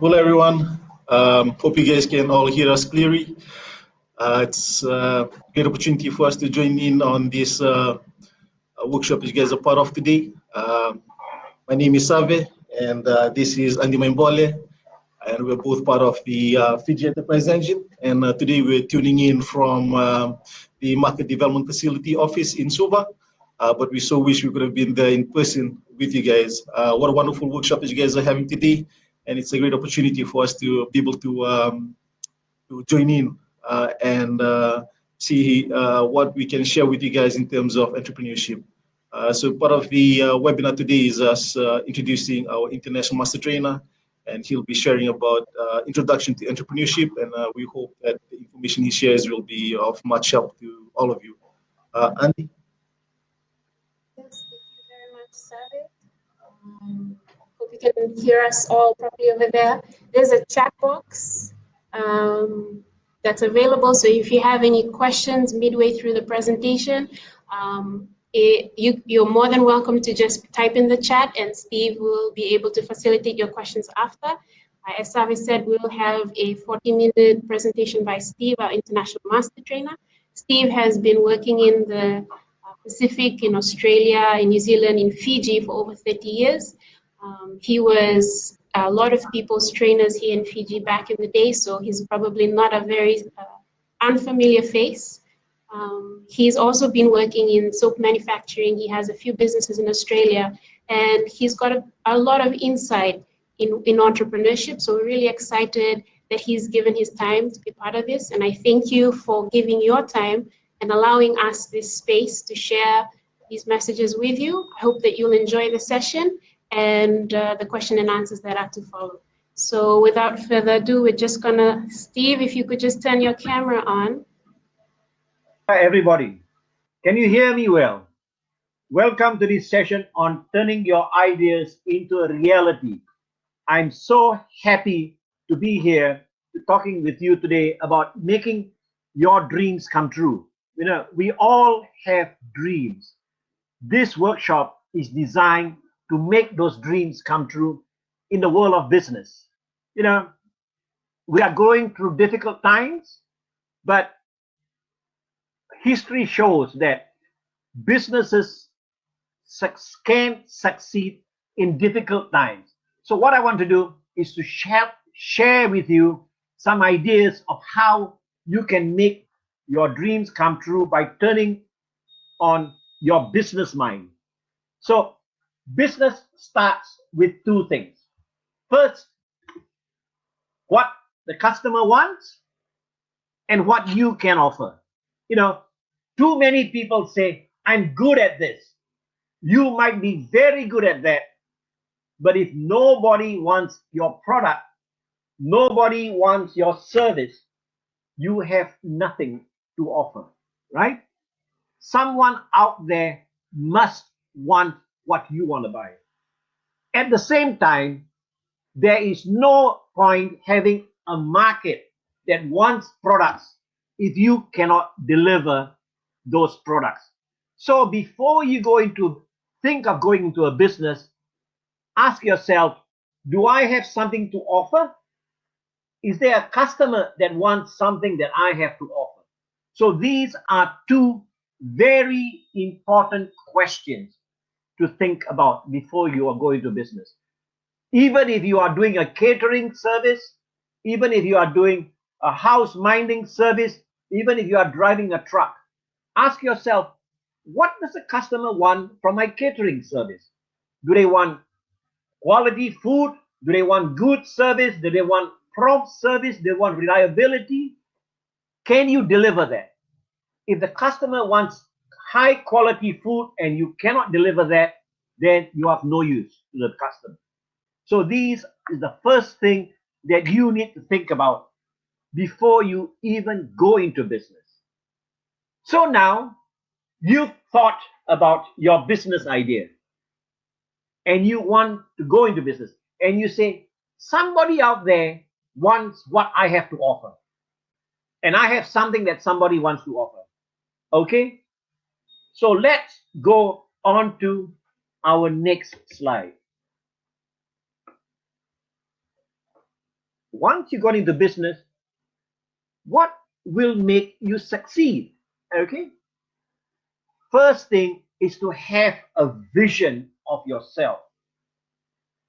Hello, everyone. Hope you guys can all hear us clearly. It's a great opportunity for us to join in on this workshop you guys are part of today. My name is Save, and this is Andy Mbole, and we're both part of the Fiji Enterprise Engine. And today we're tuning in from the Market Development Facility office in Suva. But we so wish we could have been there in person with you guys. What a wonderful workshop that you guys are having today. And it's a great opportunity for us to be able to join in and see what we can share with you guys in terms of entrepreneurship. So part of the webinar today is us introducing our international master trainer, and he'll be sharing about introduction to entrepreneurship, and we hope that the information he shares will be of much help to all of you. Andy? Yes, thank you very much, Savit. Hope you can hear us all properly over there. There's a chat box that's available, so if you have any questions midway through the presentation, you're more than welcome to just type in the chat, and Steve will be able to facilitate your questions after. As Savit said, we'll have a 40-minute presentation by Steve, our international master trainer. Steve has been working in the Pacific, in Australia, in New Zealand, in Fiji for over 30 years. He was a lot of people's trainers here in Fiji back in the day, so he's probably not a very unfamiliar face. He's also been working in soap manufacturing. He has a few businesses in Australia, and he's got a lot of insight in entrepreneurship. So we're really excited that he's given his time to be part of this. And I thank you for giving your time and allowing us this space to share these messages with you. I hope that you'll enjoy the session and the question and answers that are to follow. So without further ado, we're just gonna, Steve, if you could just turn your camera on. Hi everybody, can you hear me well? Welcome to this session on turning your ideas into a reality. I'm so happy to be here talking with you today about making your dreams come true. You know, we all have dreams. This workshop is designed to make those dreams come true in the world of business. You know, we are going through difficult times, but history shows that businesses can succeed in difficult times. So what I want to do is to share with you some ideas of how you can make your dreams come true by turning on your business mind. So business starts with two things. First, what the customer wants and what you can offer. You know, too many people say, I'm good at this. You might be very good at that. But if nobody wants your product, nobody wants your service, you have nothing to offer, right? Someone out there must want what you want to buy. At the same time, there is no point having a market that wants products if you cannot deliver those products. So before you think of going into a business, ask yourself, do I have something to offer? Is there a customer that wants something that I have to offer? So these are two very important questions to think about before you are going to business. Even if you are doing a catering service, even if you are doing a house minding service, even if you are driving a truck, ask yourself, what does the customer want from my catering service? Do they want quality food? Do they want good service? Do they want prompt service? Do they want reliability? Can you deliver that? If the customer wants high quality food and you cannot deliver that, then you have no use to the customer. So these is the first thing that you need to think about before you even go into business. So now you've thought about your business idea and you want to go into business and you say, somebody out there wants what I have to offer. And I have something that somebody wants to offer. Okay? So let's go on to our next slide. once you got into business, what will make you succeed? Okay. First thing is to have a vision of yourself.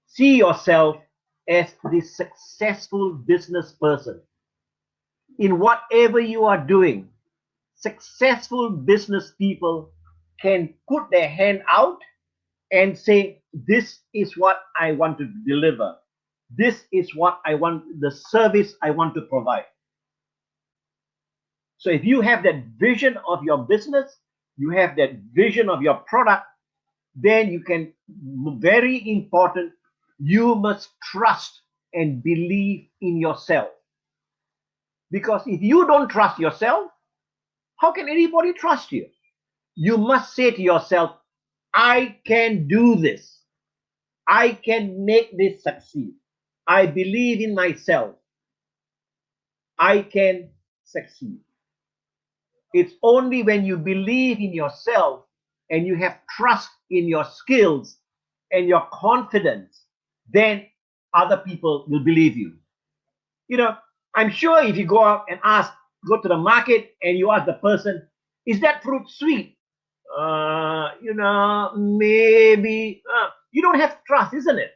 See yourself as the successful business person. In whatever you are doing, successful business people can put their hand out and say, this is what I want to deliver. This is what I want, the service I want to provide. So if you have that vision of your business, you have that vision of your product, then you can, very important, you must trust and believe in yourself. Because if you don't trust yourself, how can anybody trust you? You must say to yourself, I can do this. I can make this succeed. I believe in myself. I can succeed. It's only when you believe in yourself and you have trust in your skills and your confidence, then other people will believe you. You know, I'm sure if you go out and go to the market and you ask the person, is that fruit sweet? Maybe. You don't have trust, isn't it?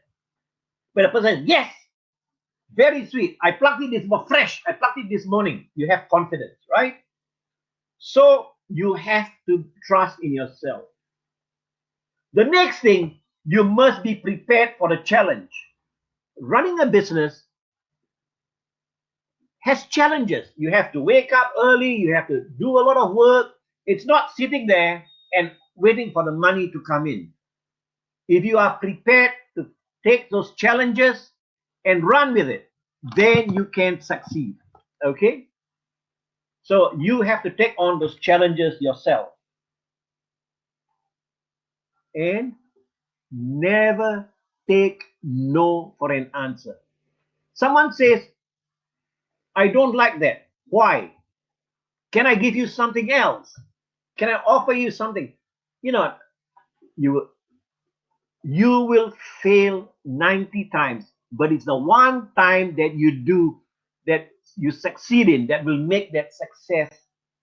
But the person says, yes, very sweet. I plucked it fresh. I plucked it this morning. You have confidence, right? So you have to trust in yourself. The next thing, you must be prepared for the challenge. Running a business has challenges. You have to wake up early. You have to do a lot of work. It's not sitting there and waiting for the money to come in. If you are prepared to take those challenges and run with it, then you can succeed. Okay? So you have to take on those challenges yourself. And never take no for an answer. Someone says, I don't like that. Why? Can I give you something else? Can I offer you something? You know, you will fail 90 times, but it's the one time that you do, that you succeed in, that will make that success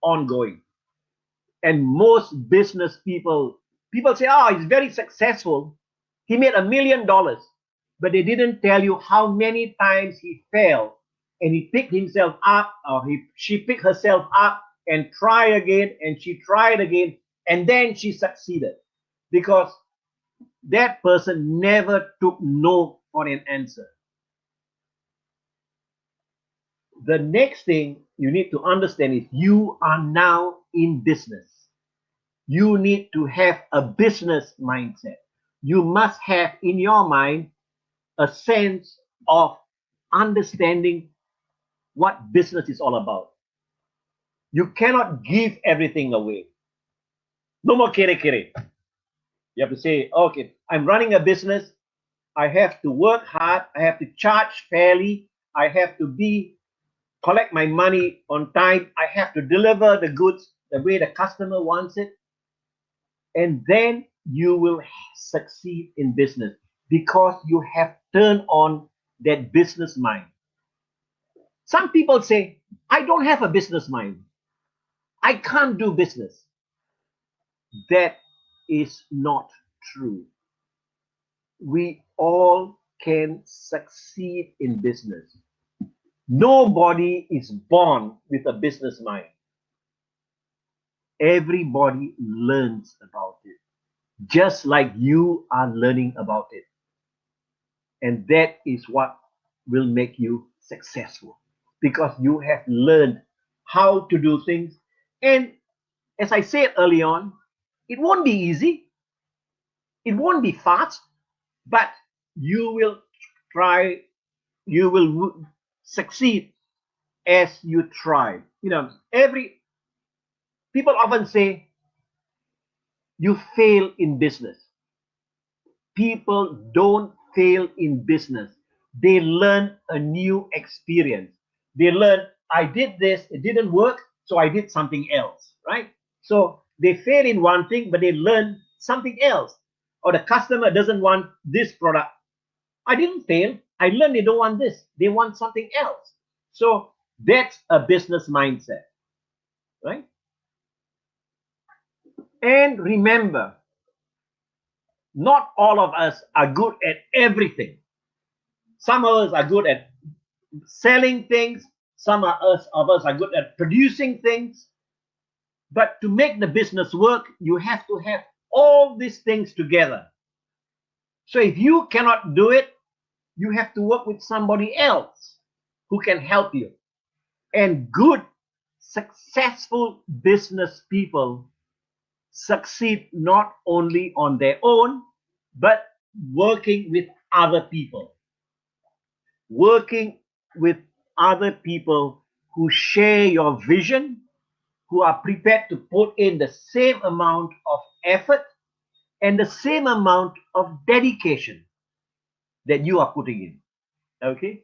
ongoing. And most business people say, oh, he's very successful. He made $1 million, but they didn't tell you how many times he failed and he picked himself up, or she picked herself up and tried again, and she tried again, and then she succeeded, because that person never took no for an answer. The next thing you need to understand is you are now in business. You need to have a business mindset. You must have in your mind a sense of understanding what business is all about. You cannot give everything away. No more kere kere. You have to say, okay, I'm running a business. I have to work hard. I have to charge fairly. I have to collect my money on time. I have to deliver the goods the way the customer wants it. And then you will succeed in business, because you have turned on that business mind. Some people say, I don't have a business mind. I can't do business. That is not true. We all can succeed in business. Nobody is born with a business mind. Everybody learns about it, just like you are learning about it. And that is what will make you successful, because you have learned how to do things. And as I said early on, it won't be easy, it won't be fast, but you will try, you will succeed as you try. Every people often say you fail in business. People don't fail in business. They learn a new experience. They learn, I did this, it didn't work, so I did something else, right? So they fail in one thing, but they learn something else. Or the customer doesn't want this product, I didn't fail. I learned they don't want this. They want something else. So that's a business mindset, right? And remember, not all of us are good at everything. Some of us are good at selling things. Of us are good at producing things. But to make the business work, you have to have all these things together. So if you cannot do it, you have to work with somebody else who can help you. And good, successful business people succeed not only on their own, but working with other people. Working with other people who share your vision, who are prepared to put in the same amount of effort and the same amount of dedication that you are putting in. Okay?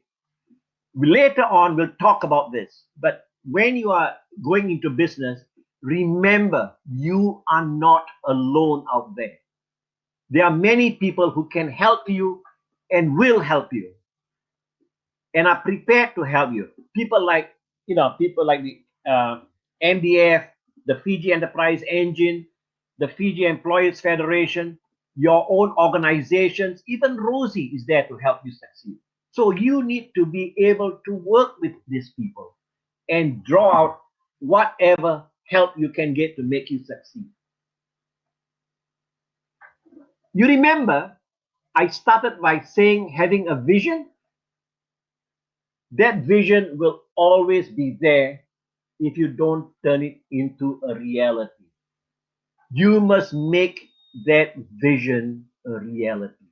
Later on, we'll talk about this. But when you are going into business, remember you are not alone out there. There are many people who can help you and will help you and are prepared to help you. People like the MDF, the Fiji Enterprise Engine, the Fiji Employers Federation, your own organizations, even Rosie is there to help you succeed. So you need to be able to work with these people and draw out whatever help you can get to make you succeed. You remember, I started by saying having a vision. That vision will always be there if you don't turn it into a reality. You must make that vision a reality.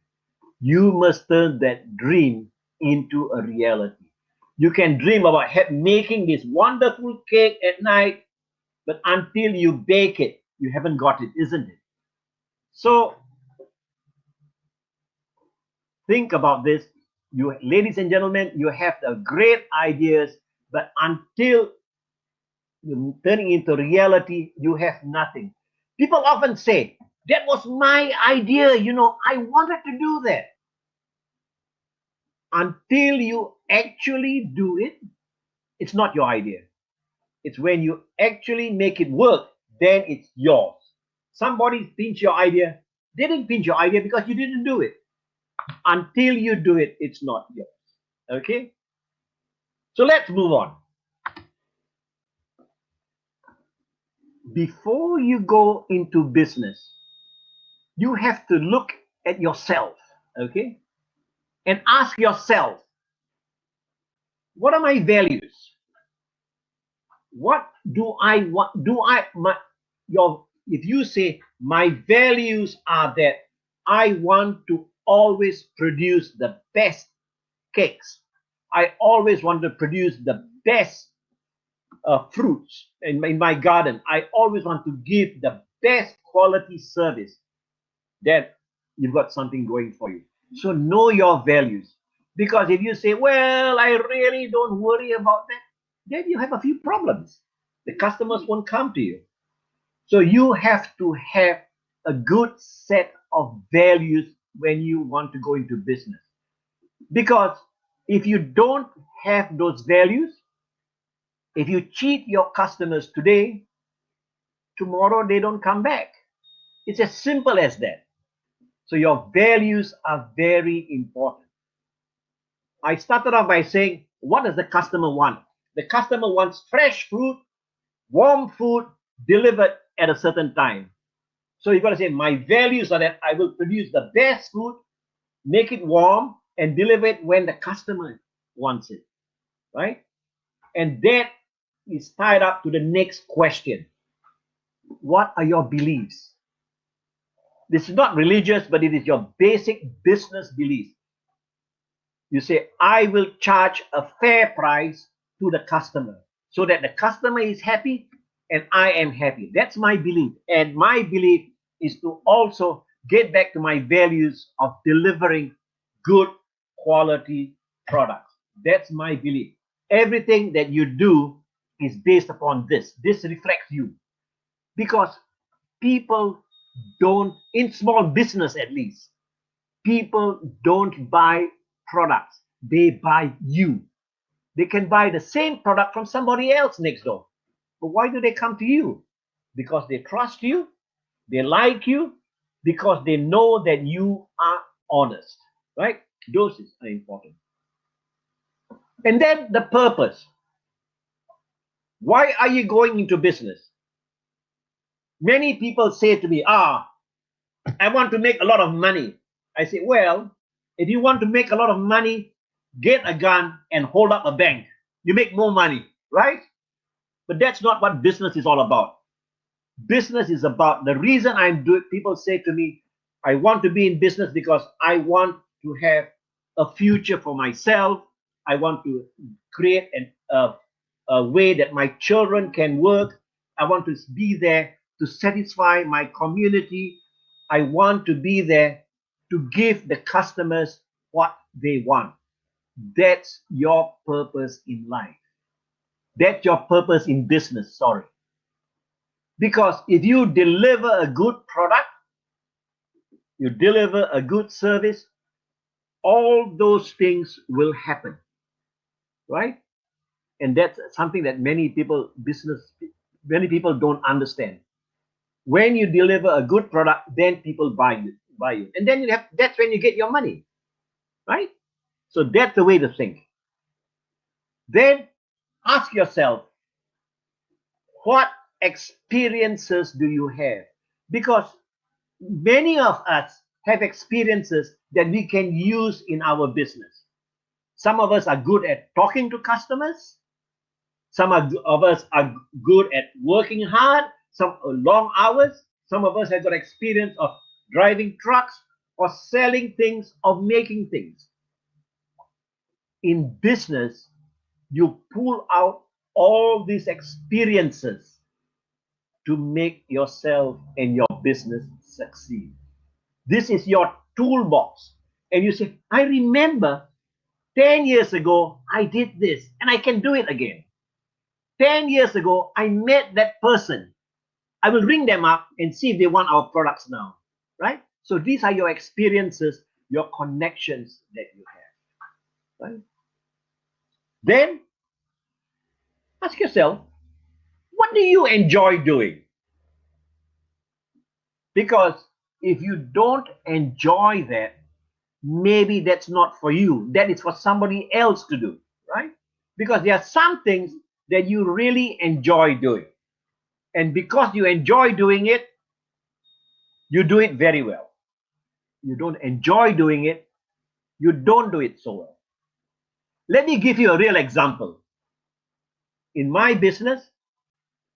You must turn that dream into a reality. You can dream about making this wonderful cake at night, but until you bake it, you haven't got it, isn't it? So think about this. You, ladies and gentlemen, you have the great ideas, but until you turning into reality, you have nothing. People often say, that was my idea, I wanted to do that. Until you actually do it, it's not your idea. It's when you actually make it work, then it's yours. Somebody pinch your idea. They didn't pinch your idea because you didn't do it. Until you do it, it's not yours. Okay? So let's move on. Before you go into business, you have to look at yourself, okay? And ask yourself, what are my values? What do I want? If you say my values are that I want to always produce the best cakes, I always want to produce the best fruits in my garden, I always want to give the best quality service, then you've got something going for you. So know your values. Because if you say, well, I really don't worry about that, then you have a few problems. The customers won't come to you. So you have to have a good set of values when you want to go into business. Because if you don't have those values, if you cheat your customers today, tomorrow they don't come back. It's as simple as that. So your values are very important. I started off by saying, what does the customer want? The customer wants fresh fruit, warm food, delivered at a certain time. So you've got to say, my values are that I will produce the best food, make it warm, and deliver it when the customer wants it, right? And that is tied up to the next question. What are your beliefs? This is not religious, but it is your basic business beliefs. You say, I will charge a fair price to the customer so that the customer is happy and I am happy. That's my belief. And my belief is to also get back to my values of delivering good quality products. That's my belief. Everything that you do is based upon this. This reflects you. Because people don't, in small business at least, people don't buy products. They buy you. They can buy the same product from somebody else next door. But why do they come to you? Because they trust you, they like you, because they know that you are honest, right? Those are important. And then the purpose. Why are you going into business? Many people say to me, I want to make a lot of money. I say, well, if you want to make a lot of money, get a gun and hold up a bank. You make more money, right? But that's not what business is all about. Business is about, the reason I'm doing, people say to me, I want to be in business because I want to have a future for myself. I want to create a way that my children can work. I want to be there to satisfy my community. I want to be there to give the customers what they want. That's your purpose in life. That's your purpose in business, sorry. Because if you deliver a good product, you deliver a good service, all those things will happen, right? And that's something that many people don't understand. When you deliver a good product, then people buy you, and then that's when you get your money, right? So that's the way to think. Then ask yourself, what experiences do you have? Because many of us have experiences that we can use in our business. Some of us are good at talking to customers. Some of us are good at working hard, some long hours. Some of us have got experience of driving trucks or selling things or making things. In business, you pull out all these experiences to make yourself and your business succeed. This is your toolbox. And you say, I remember 10 years ago, I did this and I can do it again. 10 years ago, I met that person. I will ring them up and see if they want our products now, right? So these are your experiences, your connections that you have, right? Then ask yourself, what do you enjoy doing? Because if you don't enjoy that, maybe that's not for you. That is for somebody else to do, right? Because there are some things that you really enjoy doing. And because you enjoy doing it, you do it very well. You don't enjoy doing it, you don't do it so well. Let me give you a real example. In my business,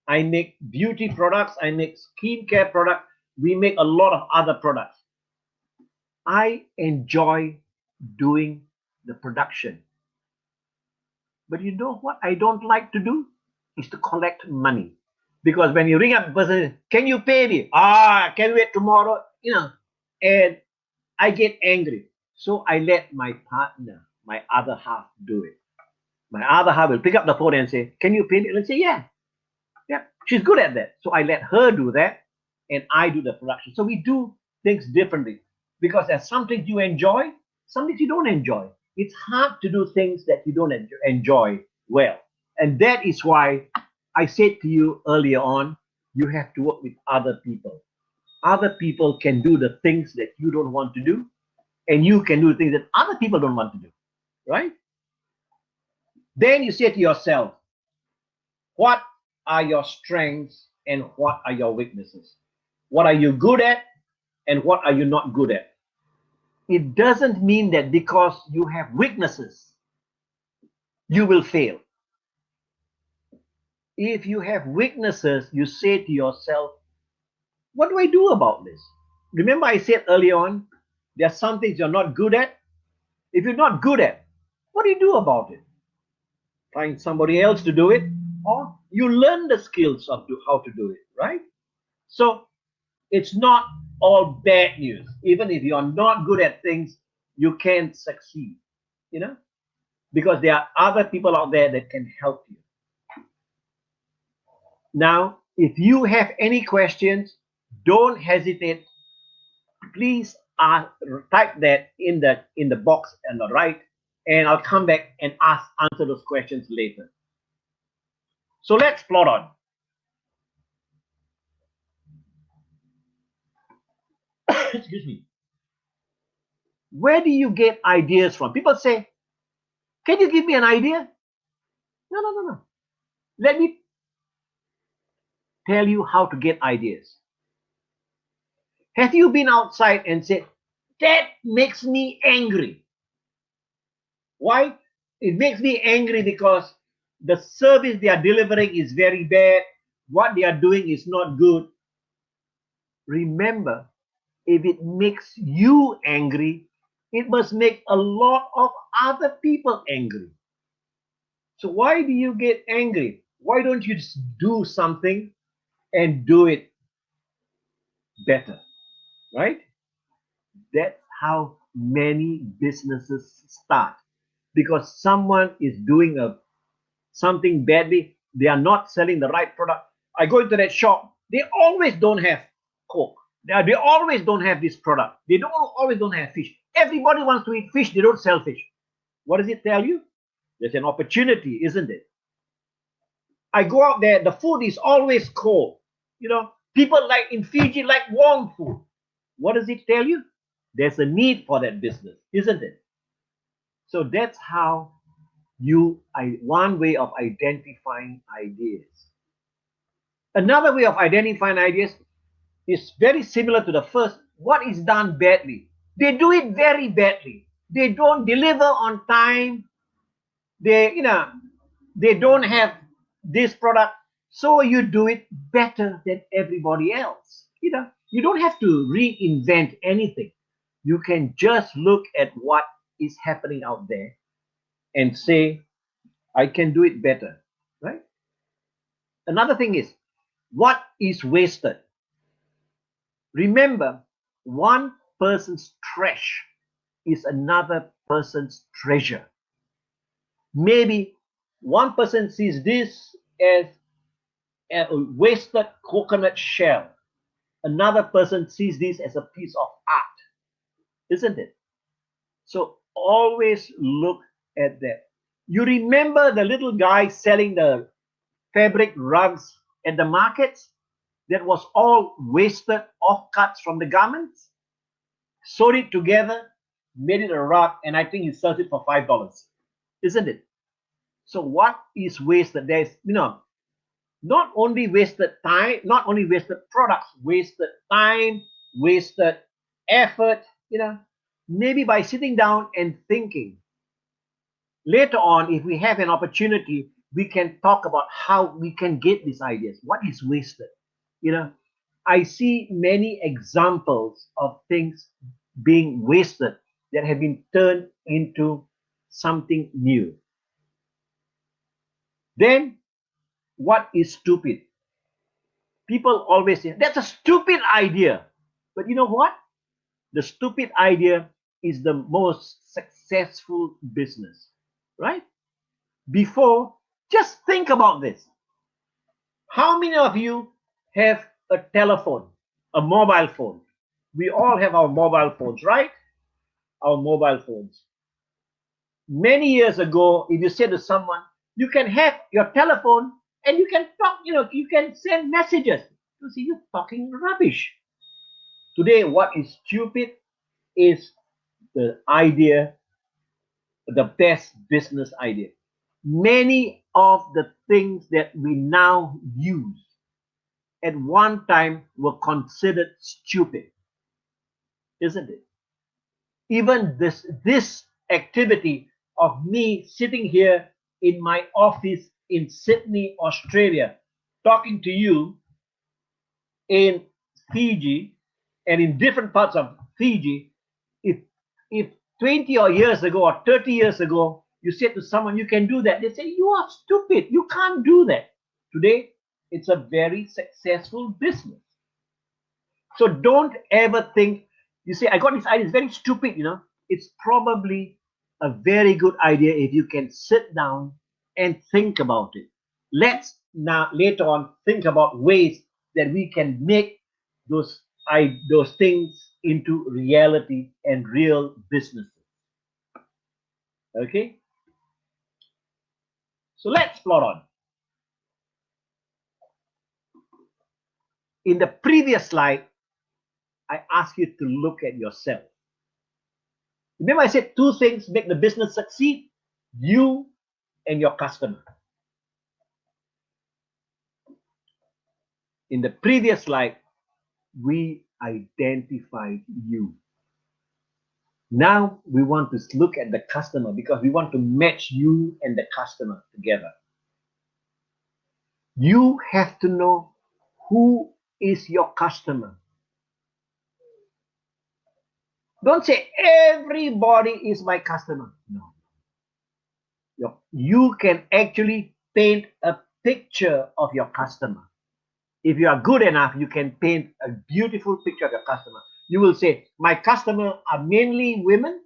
I make beauty products, I make skincare products, we make a lot of other products. I enjoy doing the production. But you know what I don't like to do? Is to collect money. Because when you ring up the person, can you pay me? Can we wait tomorrow? And I get angry. So I let my partner, my other half, do it. My other half will pick up the phone and say, can you pay me? And I say, yeah, she's good at that. So I let her do that and I do the production. So we do things differently because there's some things you enjoy, some things you don't enjoy. It's hard to do things that you don't enjoy well. And that is why I said to you earlier on, you have to work with other people. Other people can do the things that you don't want to do, and you can do things that other people don't want to do, right? Then you say to yourself, what are your strengths and what are your weaknesses? What are you good at and what are you not good at? It doesn't mean that because you have weaknesses, you will fail. If you have weaknesses, you say to yourself, what do I do about this? Remember I said earlier on, there are some things you're not good at. If you're not good at, what do you do about it? Find somebody else to do it, or you learn the skills of how to do it, right? So it's not all bad news. Even if you're not good at things, you can succeed, because there are other people out there that can help you. Now, if you have any questions, don't hesitate. Please type that in the box on the right, and I'll come back and answer those questions later. So let's plot on. Excuse me. Where do you get ideas from? People say, can you give me an idea? No. Let me tell you how to get ideas. Have you been outside and said, that makes me angry? Why? It makes me angry because the service they are delivering is very bad. What they are doing is not good. Remember, if it makes you angry, it must make a lot of other people angry. So why do you get angry? Why don't you just do something and do it better, right? That's how many businesses start. Because someone is doing something badly, they are not selling the right product. I go into that shop, they always don't have Coke. They always don't have this product. They always don't have fish. Everybody wants to eat fish, they don't sell fish. What does it tell you? There's an opportunity, isn't it? I go out there, the food is always cold. People like in Fiji like warm food. What does it tell you? There's a need for that business, isn't it? So that's how one way of identifying ideas. Another way of identifying ideas is very similar to the first. What is done badly? They do it very badly. They don't deliver on time. They don't have this product, so you do it better than everybody else. You don't have to reinvent anything. You can just look at what is happening out there and say, I can do it better, right? Another thing is, what is wasted? Remember, one person's trash is another person's treasure. Maybe one person sees this as a wasted coconut shell. Another person sees this as a piece of art, isn't it? So always look at that. You remember the little guy selling the fabric rugs at the markets? That was all wasted offcuts from the garments. Sewed it together, made it a rug, and I think he sells it for $5, isn't it? So what is wasted? There's not only wasted time, not only wasted products, wasted time, wasted effort. Maybe by sitting down and thinking. Later on, if we have an opportunity, we can talk about how we can get these ideas. What is wasted? I see many examples of things being wasted that have been turned into something new. Then, what is stupid? People always say, that's a stupid idea. But you know what? The stupid idea is the most successful business, right? Before, just think about this. How many of you have a telephone, a mobile phone? We all have our mobile phones, right? Our mobile phones. Many years ago, if you said to someone, you can have your telephone and you can talk, you can send messages. You see, you're talking rubbish. Today, what is stupid is the idea, the best business idea. Many of the things that we now use at one time were considered stupid, isn't it? Even this activity of me sitting here in my office in Sydney, Australia, talking to you in Fiji and in different parts of Fiji, if 20 or years ago or 30 years ago you said to someone you can do that, they say you are stupid, you can't do that. Today it's a very successful business. So don't ever think, you say I got this idea, it's very stupid. It's probably a very good idea if you can sit down and think about it. Let's now later on think about ways that we can make those things into reality and real businesses. Okay, so let's plot on. In the previous slide, I asked you to look at yourself. Remember I said two things make the business succeed: you and your customer. In the previous slide, we identified you. Now we want to look at the customer because we want to match you and the customer together. You have to know who is your customer. Don't say everybody is my customer. No. You can actually paint a picture of your customer. If you are good enough, you can paint a beautiful picture of your customer. You will say, my customer are mainly women,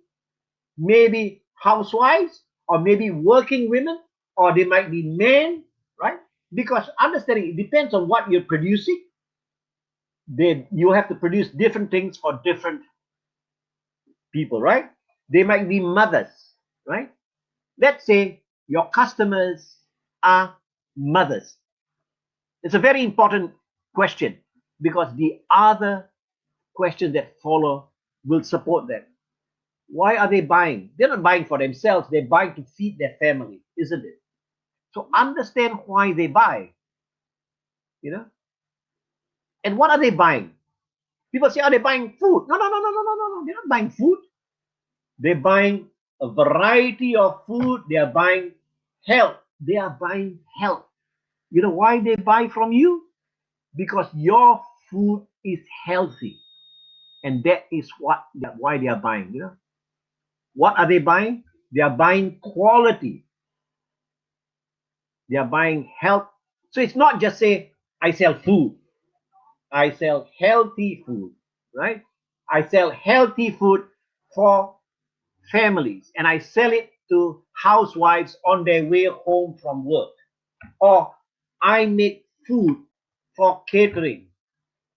maybe housewives, or maybe working women, or they might be men, right? Because understanding, it depends on what you're producing. Then you have to produce different things for different people, right? They might be mothers, right? Let's say your customers are mothers. It's a very important question because the other questions that follow will support that. Why are they buying? They're not buying for themselves, they're buying to feed their family, isn't it? So understand why they buy, you know? And what are they buying? People say, are they buying food? No, no, no, no, no, no, no, no. They're not buying food. They're buying a variety of food. They are buying health. They are buying health. You know why they buy from you? Because your food is healthy. And that is why they are buying, you know? What are they buying? They are buying quality. They are buying health. So it's not just say, I sell food. I sell healthy food, right? I sell healthy food for families and I sell it to housewives on their way home from work. Or I make food for catering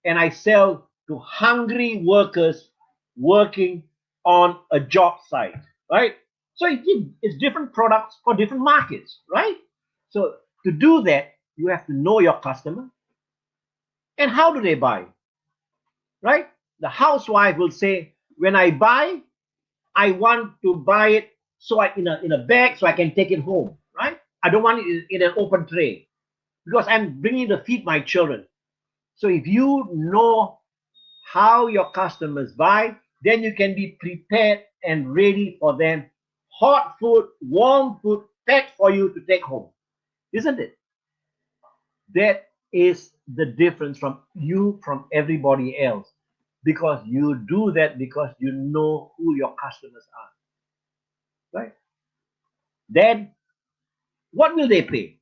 and I sell to hungry workers working on a job site, right? So it's different products for different markets, right? So to do that, you have to know your customer and how do they buy, right? The housewife will say, when I buy, I want to buy it so in a bag so I can take it home, right? I don't want it in an open tray because I'm bringing to feed my children. So if you know how your customers buy, then you can be prepared and ready for them. Hot food, warm food, packed for you to take home, isn't it? That is the difference from everybody else because you do that because you know who your customers are, right? Then what will they pay?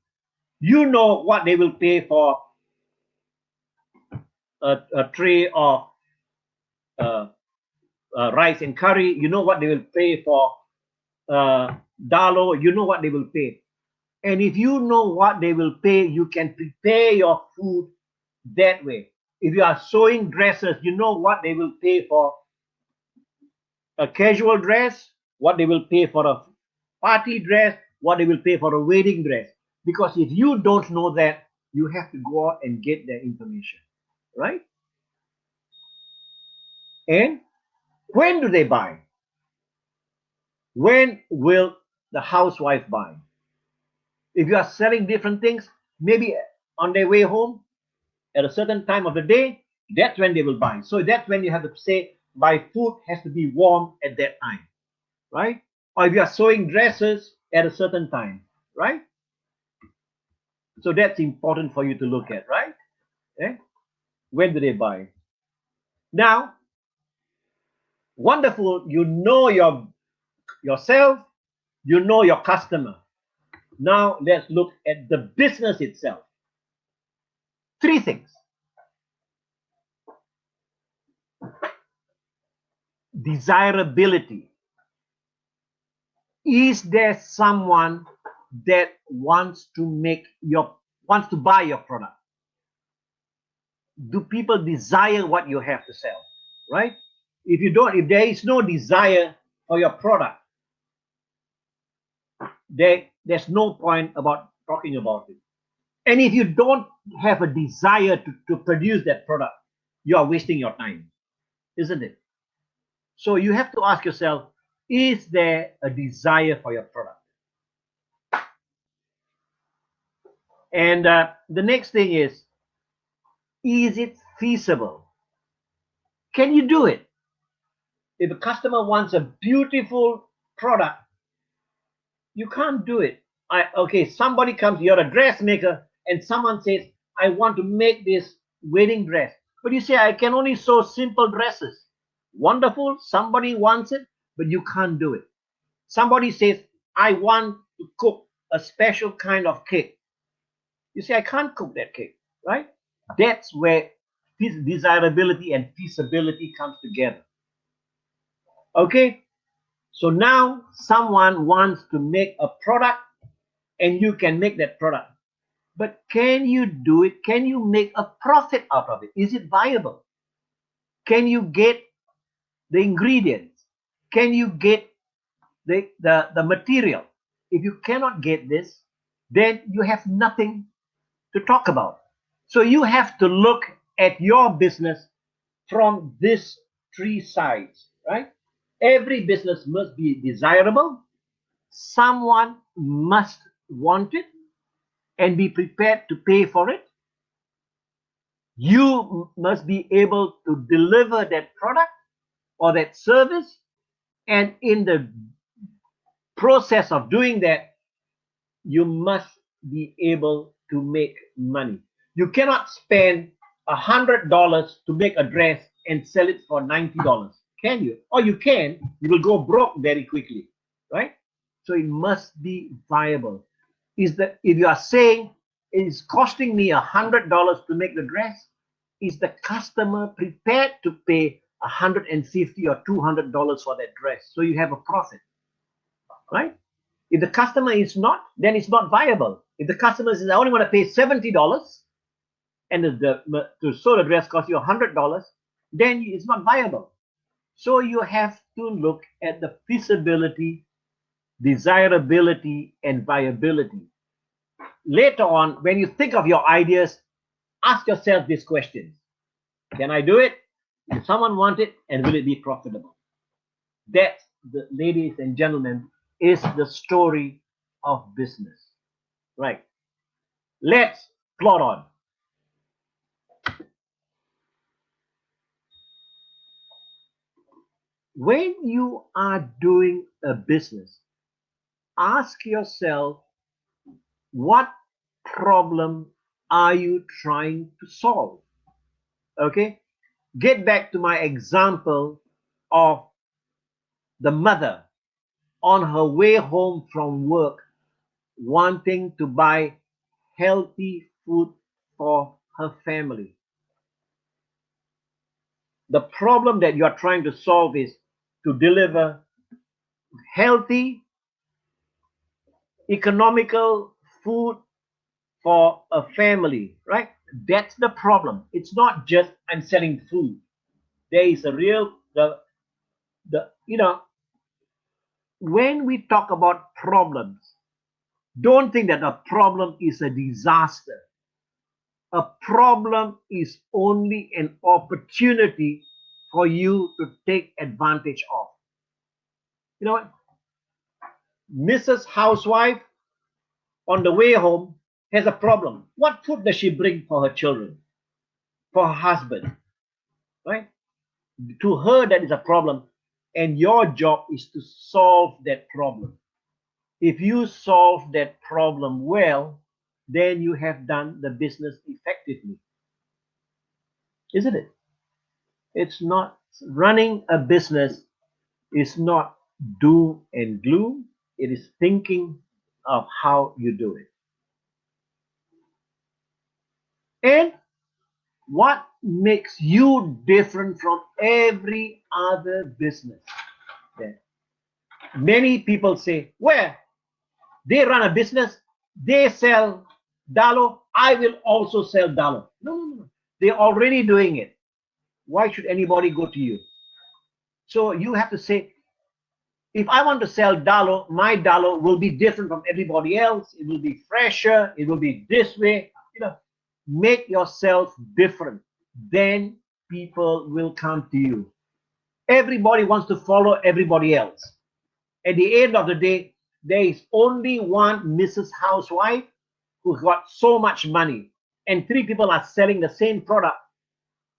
You know what they will pay for a tray of uh, rice and curry. You know what they will pay for dalo. You know what they will pay. And if you know what they will pay, you can prepare your food that way. If you are sewing dresses, you know what they will pay for a casual dress, what they will pay for a party dress, what they will pay for a wedding dress. Because if you don't know that, you have to go out and get that information, right? And when do they buy? When will the housewife buy? If you are selling different things, maybe on their way home at a certain time of the day, that's when they will buy. So that's when you have to say, my food has to be warm at that time, right? Or if you are sewing dresses at a certain time, right? So that's important for you to look at, right? Okay? When do they buy? Now, wonderful, you know yourself, you know your customer. Now let's look at the business itself. Three things. Desirability. Is there someone that wants to buy your product? Do people desire what you have to sell, right? if there is no desire for your product, there's no point about talking about it. And if you don't have a desire to produce that product, you are wasting your time, isn't it? So you have to ask yourself, is there a desire for your product? And the next thing is it feasible? Can you do it? If a customer wants a beautiful product, you can't do it. Okay, somebody comes, you're a dressmaker, and someone says, I want to make this wedding dress. But you say, I can only sew simple dresses. Wonderful, somebody wants it, but you can't do it. Somebody says, I want to cook a special kind of cake. You say, I can't cook that cake, right? That's where desirability and feasibility comes together. Okay, so now someone wants to make a product and you can make that product. But can you do it? Can you make a profit out of it? Is it viable? Can you get the ingredients? Can you get the material? If you cannot get this, then you have nothing to talk about. So you have to look at your business from these three sides, right? Every business must be desirable. Someone must want it and be prepared to pay for it. You must be able to deliver that product or that service. And in the process of doing that, you must be able to make money. You cannot spend $100 to make a dress and sell it for $90. Can you? Or you can, you will go broke very quickly, right? So it must be viable. If you are saying it is costing me $100 to make the dress, is the customer prepared to pay $150 or $200 for that dress? So you have a profit, right? If the customer is not, then it's not viable. If the customer says, I only want to pay $70 and to sew the dress costs you $100, then it's not viable. So you have to look at the feasibility, desirability, and viability. Later on, when you think of your ideas, ask yourself these questions. Can I do it? If someone wants it, and will it be profitable? That, ladies and gentlemen, is the story of business. Right. Let's plot on. When you are doing a business, ask yourself, what problem are you trying to solve? Okay, get back to my example of the mother on her way home from work wanting to buy healthy food for her family. The problem that you are trying to solve is to deliver healthy, economical food for a family, right? That's the problem. It's not just I'm selling food. There is a real when we talk about problems, don't think that a problem is a disaster. A problem is only an opportunity for you to take advantage of. You know what? Mrs. Housewife on the way home has a problem. What food does she bring for her children, for her husband? Right? To her, that is a problem, and your job is to solve that problem. If you solve that problem well, then you have done the business effectively. Isn't it? It's not running a business is not doom and gloom. It is thinking of how you do it. And what makes you different from every other business? Yeah. Many people say, well, they run a business, they sell dalo, I will also sell dalo. No. They're already doing it. Why should anybody go to you? So you have to say, if I want to sell dalo, my dalo will be different from everybody else. It will be fresher. It will be this way. Make yourself different. Then people will come to you. Everybody wants to follow everybody else. At the end of the day, there is only one Mrs. Housewife who got so much money, and 3 people are selling the same product.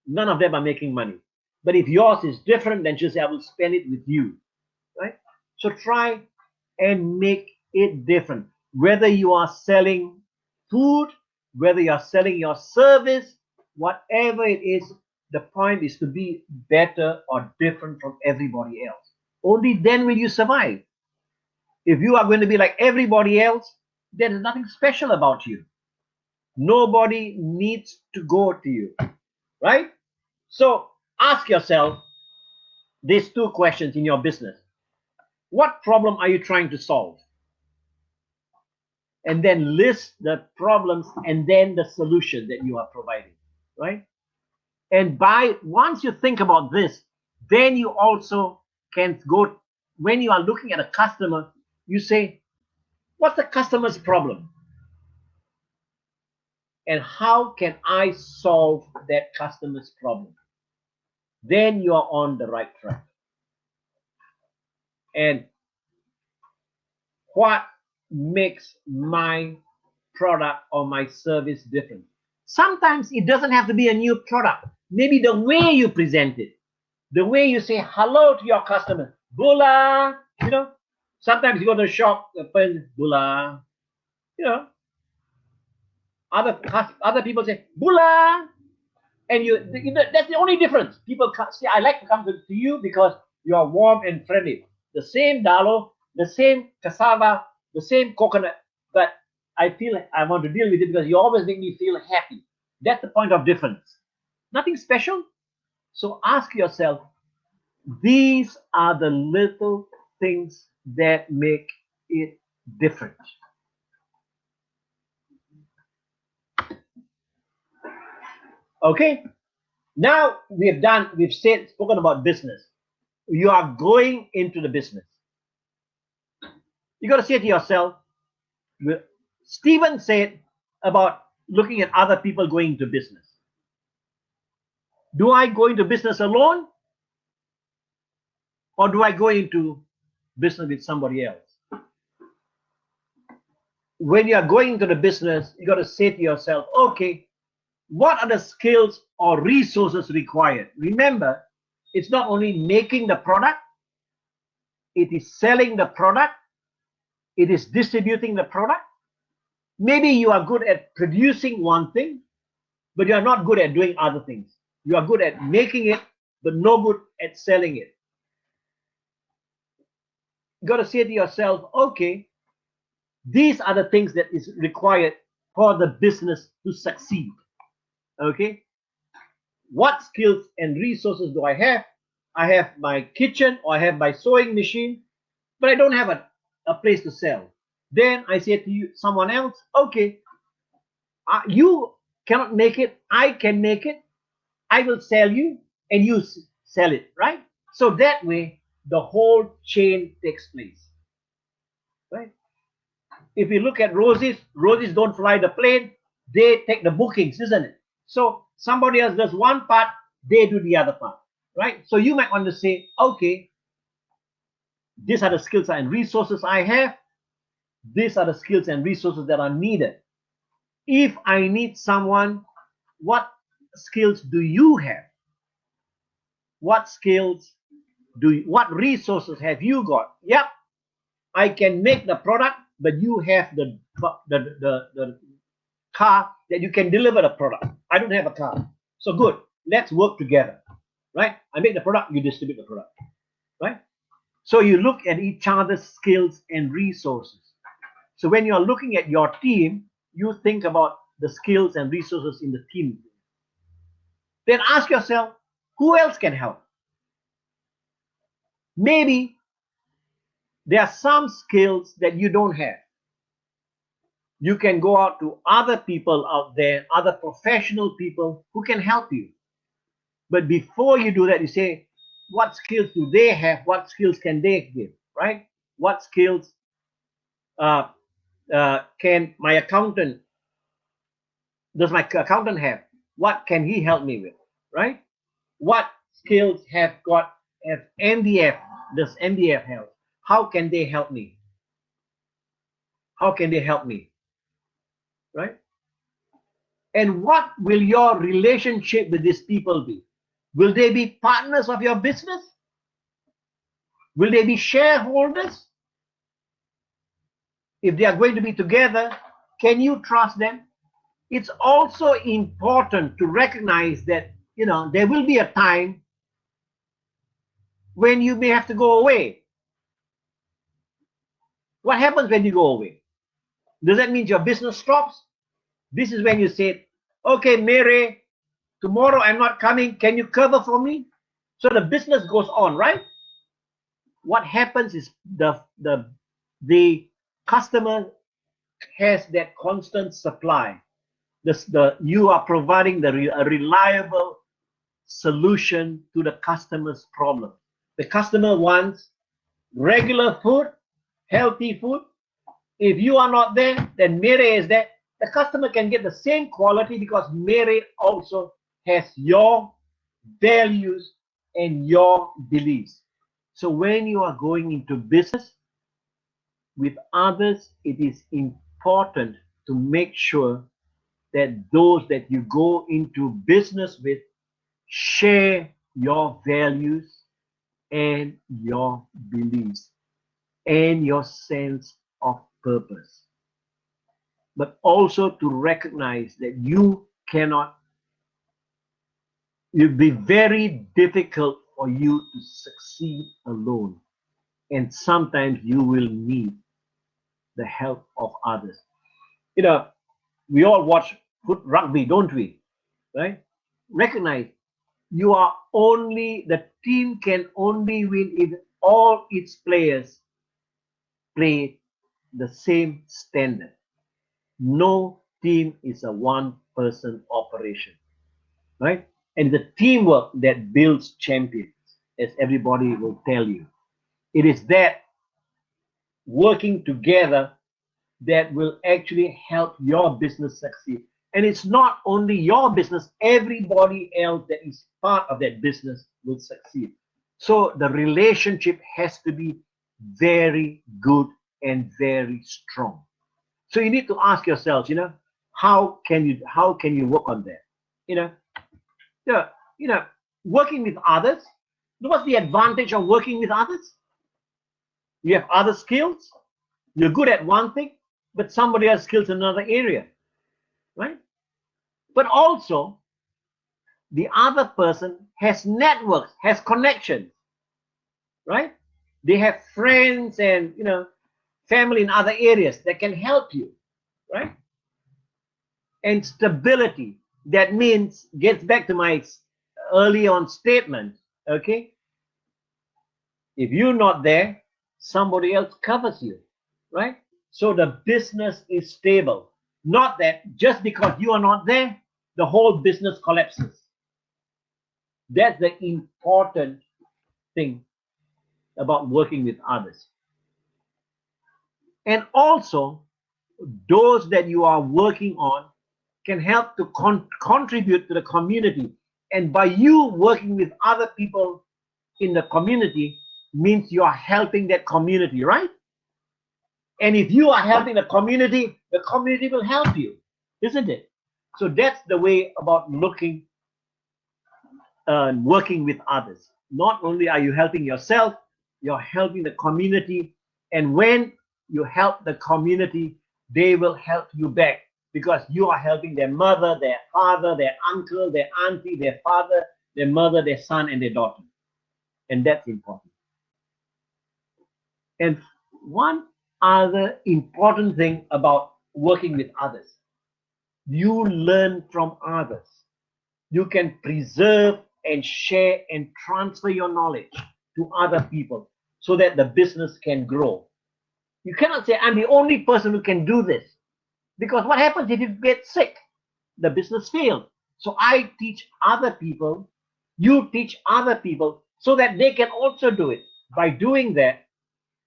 None of them are making money. But if yours is different, then just say, I will spend it with you. Right? So try and make it different. Whether you are selling food, whether you are selling your service, whatever it is, the point is to be better or different from everybody else. Only then will you survive. If you are going to be like everybody else, there is nothing special about you. Nobody needs to go to you, right? So ask yourself these 2 questions in your business. What problem are you trying to solve? And then list the problems and then the solution that you are providing, right? And once you think about this, then you also can go, when you are looking at a customer, you say, what's the customer's problem? And how can I solve that customer's problem? Then you are on the right track. And what makes my product or my service different? Sometimes it doesn't have to be a new product. Maybe the way you present it, the way you say hello to your customer, Bula, sometimes you go to a shop, Bula, other people say Bula, and that's the only difference. People say, I like to come to you because you are warm and friendly. The same dalo, the same cassava, the same coconut, but I feel I want to deal with it because you always make me feel happy. That's the point of difference. Nothing special. So ask yourself, these are the little things that make it different. Okay, now we've spoken about business. You are going into the business. You got to say to yourself, Stephen said about looking at other people going into business. Do I go into business alone? Or do I go into business with somebody else? When you are going into the business, you got to say to yourself, okay, what are the skills or resources required? Remember, it's not only making the product, it is selling the product, it is distributing the product. Maybe you are good at producing one thing, but you are not good at doing other things. You are good at making it, but no good at selling it. You got to say to yourself, okay, these are the things that is required for the business to succeed. Okay, what skills and resources do I have? I have my kitchen or I have my sewing machine, but I don't have a place to sell. Then I say to you, someone else, okay, you cannot make it, I can make it, I will sell you and you sell it, right? So that way the whole chain takes place, right? If you look at roses don't fly the plane, they take the bookings, isn't it? So somebody else does one part, they do the other part, right? So you might want to say, okay, these are the skills and resources I have. These are the skills and resources that are needed. If I need someone, what skills do you have? What what resources have you got? Yep, I can make the product, but you have the car that you can deliver the product. I don't have a car. So good, let's work together, right? I make the product, you distribute the product, right? So you look at each other's skills and resources. So when you're looking at your team, you think about the skills and resources in the team. Then ask yourself, who else can help? Maybe there are some skills that you don't have. You can go out to other people out there, other professional people who can help you. But before you do that, you say, what skills do they have? What skills can they give? Right? What skills can my accountant does my accountant have? What can he help me with? Right? What skills have MDF? Does MDF help? How can they help me? How can they help me? Right? And what will your relationship with these people be? Will they be partners of your business? Will they be shareholders? If they are going to be together, can you trust them? It's also important to recognize that, there will be a time when you may have to go away. What happens when you go away? Does that mean your business stops? This is when you say, okay, Mary, tomorrow I'm not coming. Can you cover for me? So the business goes on, right? What happens is the customer has that constant supply. You are providing a reliable solution to the customer's problem. The customer wants regular food, healthy food. If you are not there, then Mary is there. The customer can get the same quality because Mary also has your values and your beliefs. So when you are going into business with others, it is important to make sure that those that you go into business with share your values and your beliefs and your sense of purpose. But also to recognize that it'll be very difficult for you to succeed alone. And sometimes you will need the help of others. We all watch rugby, don't we? Right? Recognize the team can only win if all its players play the same standard. No team is a one-person operation, right? And the teamwork that builds champions, as everybody will tell you. It is that working together that will actually help your business succeed. And it's not only your business, everybody else that is part of that business will succeed. So the relationship has to be very good and very strong. So you need to ask yourselves, how can you work on that? Working with others. What's the advantage of working with others? You have other skills. You're good at one thing, but somebody else skills in another area, right? But also, the other person has networks, has connections, right? They have friends and family in other areas that can help you, right? And stability. That means gets back to my early on statement. Okay, if you're not there, somebody else covers you, right? So the business is stable. Not that just because you are not there, the whole business collapses. That's the important thing about working with others. And also, those that you are working on can help to contribute to the community. And by you working with other people in the community means you are helping that community, right? And if you are helping the community will help you, isn't it? So that's the way about looking and working with others. Not only are you helping yourself, you're helping the community. And when you help the community, they will help you back because you are helping their mother, their father, their uncle, their auntie, their father, their mother, their son, and their daughter. And that's important. And one other important thing about working with others, you learn from others. You can preserve and share and transfer your knowledge to other people so that the business can grow. You cannot say, I'm the only person who can do this. Because what happens if you get sick? The business fails. So I teach other people, you teach other people, so that they can also do it. By doing that,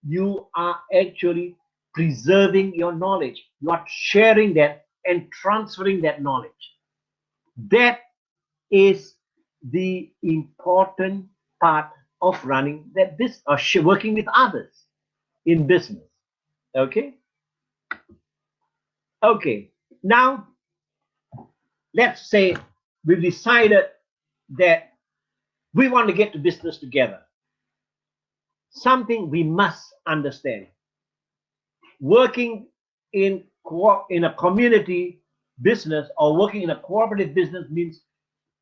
you are actually preserving your knowledge. You are sharing that and transferring that knowledge. That is the important part of running that this or working with others in business. Okay. Okay. Now, let's say we've decided that we want to get to business together. Something we must understand. Working in a community business or working in a cooperative business means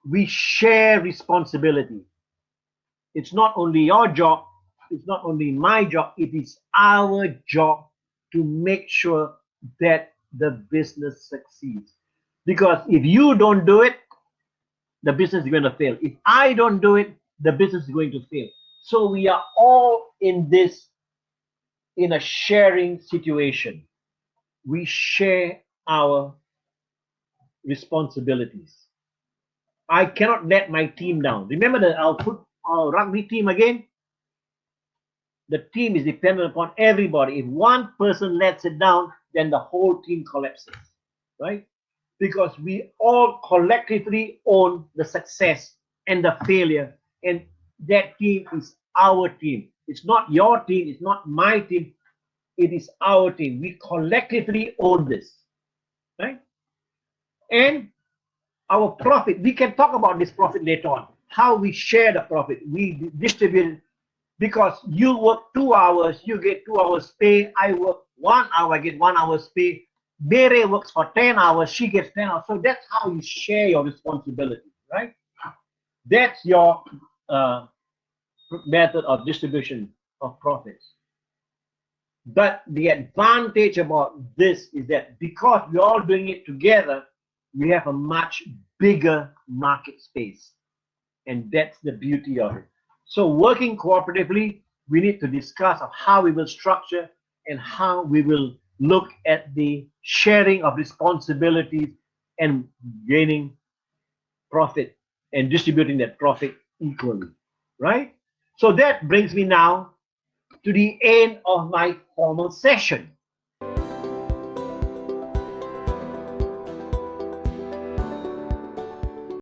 we share responsibility. It's not only your job, it's not only my job, it is our job to make sure that the business succeeds. Because if you don't do it, the business is going to fail. If I don't do it, the business is going to fail. So we are all in this, in a sharing situation. We share our responsibilities. I cannot let my team down. Remember that I'll put our rugby team again. The team is dependent upon everybody. If one person lets it down, then the whole team collapses, right? Because we all collectively own the success and the failure, and that team is our team. It's not your team, it's not my team, it is our team. We collectively own this, right? And our profit, we can talk about this profit later on, how we share the profit. We distribute it because you work 2 hours, you get 2 hours pay. I work 1 hour, I get 1 hour's pay. Bere works for 10 hours, she gets 10 hours. So that's how you share your responsibility, right? That's your method of distribution of profits. But the advantage about this is that because we're all doing it together, we have a much bigger market space. And that's the beauty of it. So working cooperatively, we need to discuss of how we will structure and how we will look at the sharing of responsibilities and gaining profit and distributing that profit equally, right? So that brings me now to the end of my formal session.